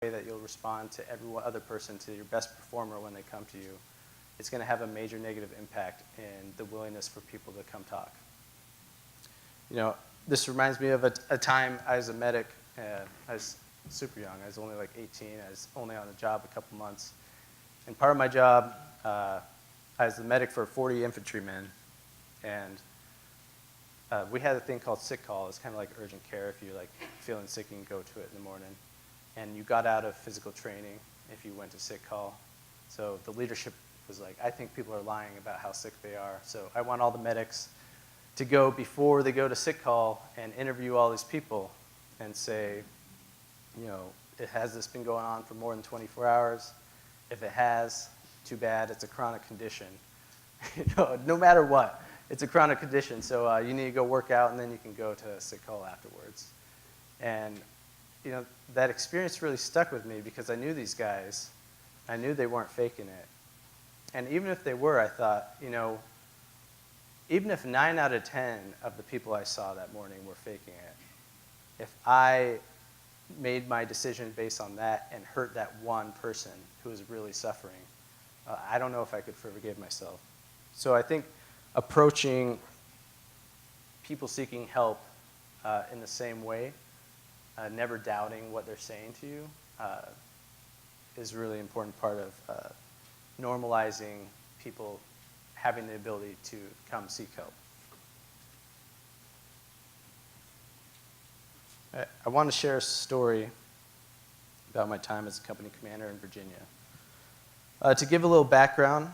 that you'll respond to every other person, to your best performer when they come to you, it's going to have a major negative impact in the willingness for people to come talk. This reminds me of a time I was a medic. I was super young. I was only like 18. I was only on the job a couple months. And part of my job, I was the medic for 40 infantrymen. And we had a thing called sick call. It's kind of like urgent care. If you're like feeling sick, you can go to it in the morning. And you got out of physical training if you went to sick call. So the leadership was like, I think people are lying about how sick they are. So I want all the medics to go before they go to sick call and interview all these people and say, has this been going on for more than 24 hours? If it has, too bad, it's a chronic condition. No matter what, it's a chronic condition. So you need to go work out and then you can go to sick call afterwards. And that experience really stuck with me because I knew these guys. I knew they weren't faking it. And even if they were, I thought, even if 9 out of 10 of the people I saw that morning were faking it, if I made my decision based on that and hurt that one person who was really suffering, I don't know if I could forgive myself. So I think approaching people seeking help in the same way, never doubting what they're saying to you, is a really important part of normalizing people having the ability to come seek help. I want to share a story about my time as a company commander in Virginia. To give a little background,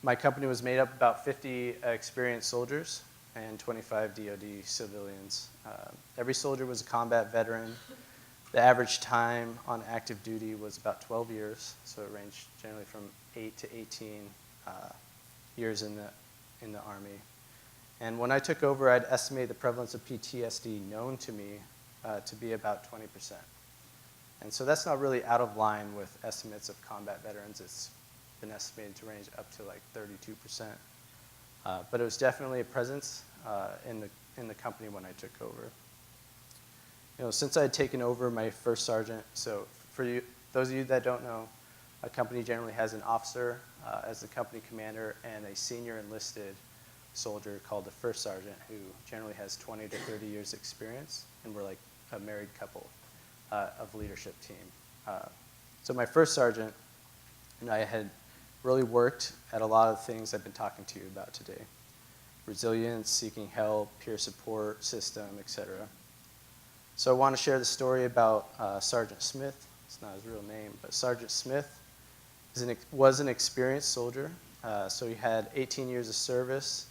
my company was made up of about 50 experienced soldiers and 25 DoD civilians. Every soldier was a combat veteran. The average time on active duty was about 12 years, so it ranged generally from 8 to 18 years in the Army. And when I took over, I'd estimate the prevalence of PTSD known to me to be about 20%. And so that's not really out of line with estimates of combat veterans. It's been estimated to range up to like 32%. But it was definitely a presence in the company when I took over. Since I had taken over my first sergeant, so for you, those of you that don't know, a company generally has an officer as the company commander and a senior enlisted soldier called the first sergeant who generally has 20 to 30 years experience, and we're like a married couple of leadership team. So my first sergeant and I had really worked at a lot of things I've been talking to you about today. Resilience, seeking help, peer support system, etc. So I want to share the story about Sergeant Smith. It's not his real name, but Sergeant Smith was an experienced soldier. So he had 18 years of service.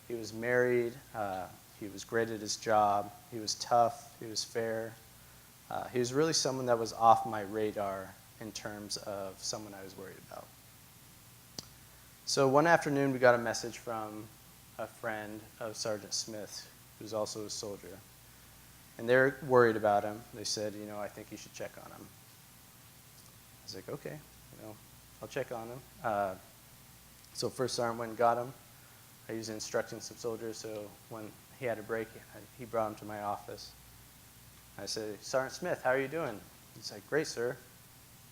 He was married. He was great at his job. He was tough. He was fair. He was really someone that was off my radar in terms of someone I was worried about. So one afternoon, we got a message from a friend of Sergeant Smith, who's also a soldier. And they're worried about him. They said, I think you should check on him. I was like, okay, I'll check on him. So first sergeant went and got him. I was instructing some soldiers, so when he had a break, he brought him to my office. I said, Sergeant Smith, how are you doing? He's like, great, sir.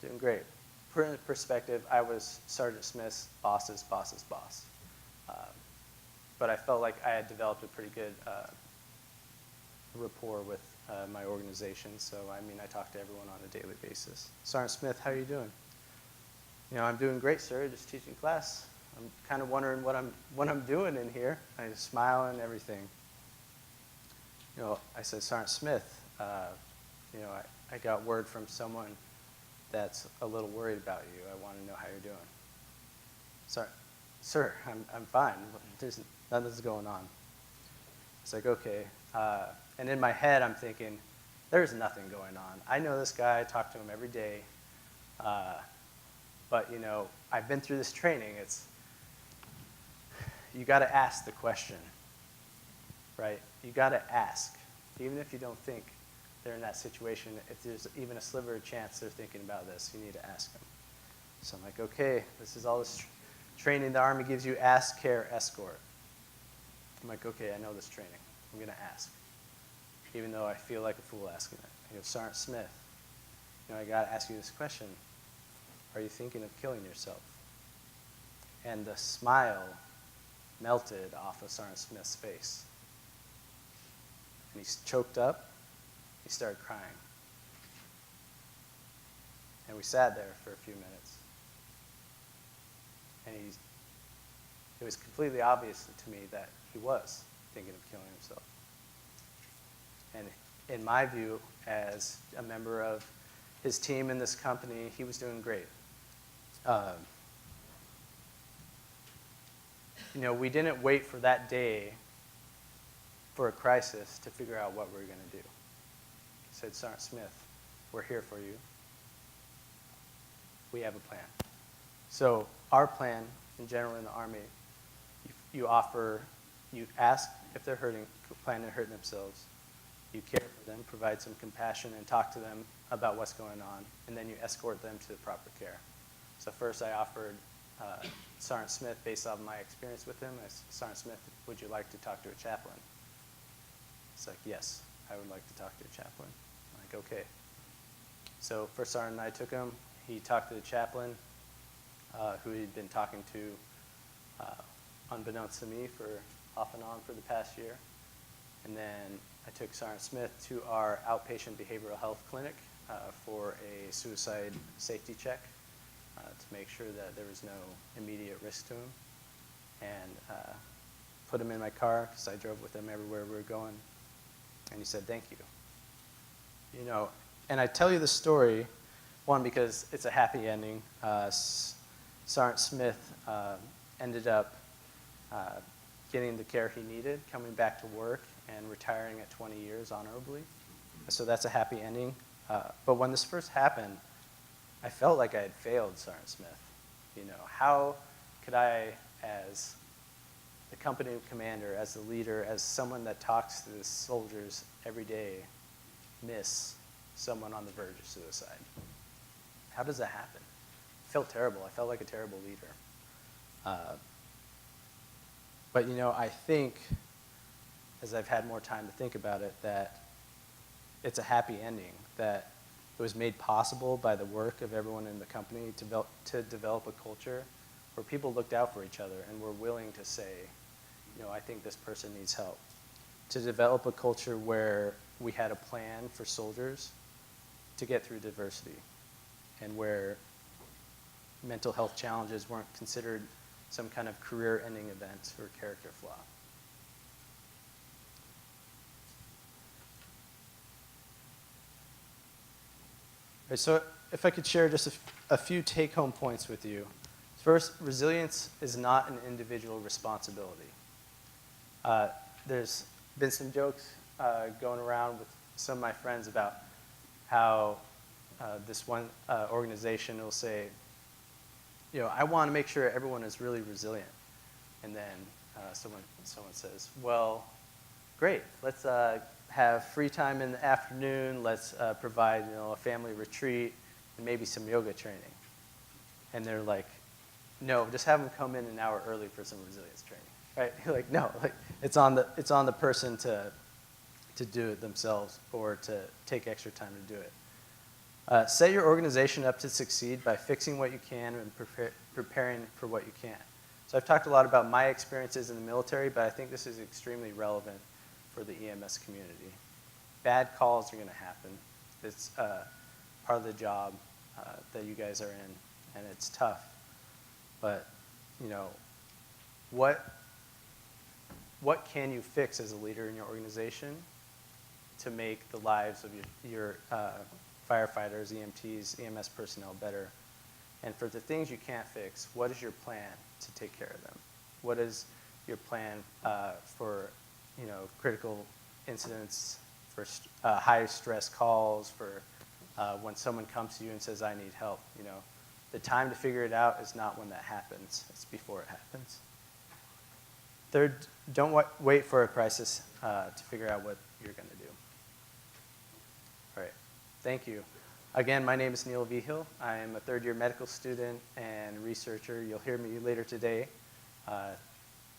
Doing great. Put in perspective, I was Sergeant Smith's boss's boss's boss. But I felt like I had developed a pretty good rapport with my organization, so I talk to everyone on a daily basis. Sergeant Smith, how are you doing? I'm doing great, sir, just teaching class. I'm kind of wondering what I'm doing in here. I just smile and everything. I said, Sergeant Smith, I got word from someone that's a little worried about you. I want to know how you're doing. Sir, I'm fine. Nothing's going on. It's like, okay. And in my head, I'm thinking, there's nothing going on. I know this guy. I talk to him every day. But, I've been through this training. You got to ask the question, right? You got to ask. Even if you don't think they're in that situation, if there's even a sliver of chance they're thinking about this, you need to ask them. So I'm like, okay, this is all this training the Army gives you, ask, care, escort. I'm like, okay, I know this training. I'm going to ask. even though I feel like a fool asking it. I go, Sergeant Smith, I got to ask you this question. Are you thinking of killing yourself? And the smile melted off of Sergeant Smith's face. And he choked up. He started crying. And we sat there for a few minutes. And it was completely obvious to me that he was thinking of killing himself. And in my view, as a member of his team in this company, he was doing great. We didn't wait for that day for a crisis to figure out what we were going to do. He said, Sergeant Smith, we're here for you. We have a plan. So our plan, in general in the Army, you ask if they're planning on hurting themselves. You care for them, provide some compassion, and talk to them about what's going on, and then you escort them to the proper care. So first I offered Sergeant Smith, based off my experience with him, I said, Sergeant Smith, would you like to talk to a chaplain? He's like, yes, I would like to talk to a chaplain. I'm like, okay. So first Sergeant and I took him. He talked to the chaplain, who he'd been talking to, unbeknownst to me, for off and on for the past year. And then I took Sergeant Smith to our outpatient behavioral health clinic for a suicide safety check to make sure that there was no immediate risk to him. And put him in my car, because I drove with him everywhere we were going. And he said, thank you. And I tell you the story, one, because it's a happy ending. Sergeant Smith ended up getting the care he needed, coming back to work, and retiring at 20 years honorably. So that's a happy ending. But when this first happened, I felt like I had failed Sergeant Smith. How could I, as the company commander, as the leader, as someone that talks to the soldiers every day, miss someone on the verge of suicide? How does that happen? I felt terrible. I felt like a terrible leader. But I think, as I've had more time to think about it, that it's a happy ending, that it was made possible by the work of everyone in the company to develop a culture where people looked out for each other and were willing to say, I think this person needs help. To develop a culture where we had a plan for soldiers to get through diversity, and where mental health challenges weren't considered some kind of career-ending event or character flaw. Right, so if I could share just a few take-home points with you. First, resilience is not an individual responsibility. There's been some jokes going around with some of my friends about how this one organization will say, I want to make sure everyone is really resilient. And then someone says, well, great, let's have free time in the afternoon, let's provide a family retreat and maybe some yoga training. And they're like, no, just have them come in an hour early for some resilience training, right? You're like, no, it's on the person to do it themselves or to take extra time to do it. Set your organization up to succeed by fixing what you can and preparing for what you can't. So I've talked a lot about my experiences in the military, but I think this is extremely relevant for the EMS community. Bad calls are going to happen. It's part of the job that you guys are in, and it's tough. But, what can you fix as a leader in your organization to make the lives of your firefighters, EMTs, EMS personnel better? And for the things you can't fix, what is your plan to take care of them? What is your plan for critical incidents, for high stress calls, for when someone comes to you and says, I need help? The time to figure it out is not when that happens, it's before it happens. Third, don't wait for a crisis to figure out what you're going to do. All right, thank you. Again, my name is Neil Vigil. I am a third-year medical student and researcher. You'll hear me later today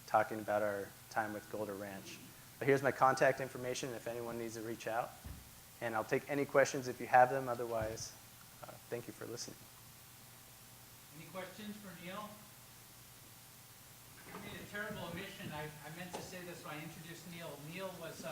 talking about our time with Golder Ranch. Here's my contact information if anyone needs to reach out. And I'll take any questions if you have them. Otherwise, thank you for listening. Any questions for Neil? I made a terrible omission. I meant to say this when I introduced Neil. Neil was